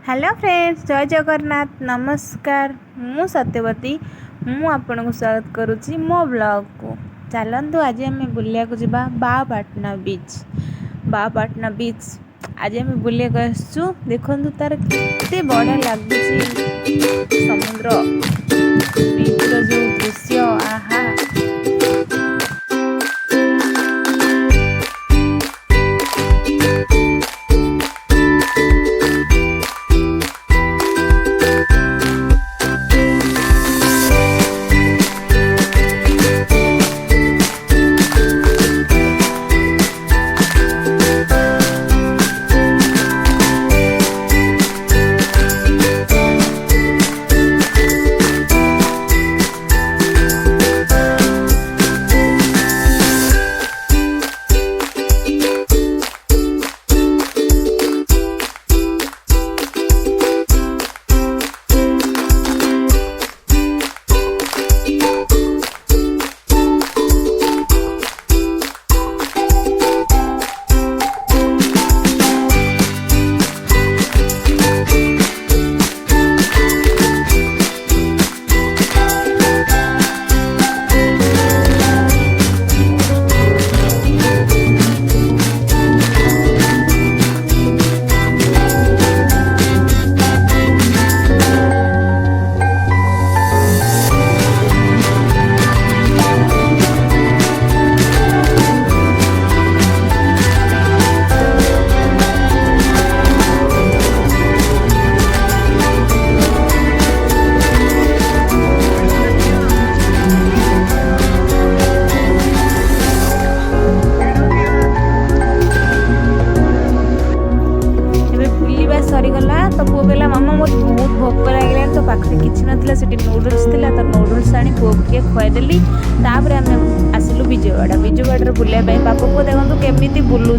Hello friends, जय जगन्नाथ। नमस्कार, मु सत्यवती। मु आपन को स्वागत करुच्ची मो ब्लॉग को। चलतु आज आम बुलिया जा बापाटना बीच। आज आम बुलिया देखु तार के बढ़िया लगुच समुद्र बीच जो दृश्य। आहा सरीगला तो पुओ कहला मामा मोर बहुत भोक लगे तो पाखे किसी नाला से नूडल्स थी तो नूडल्स आनी पुओ के खुआदेली। तापर आम आसिलु विजयवाड़ा बुलाया बापा पुओ देखो केमी बुलूँ।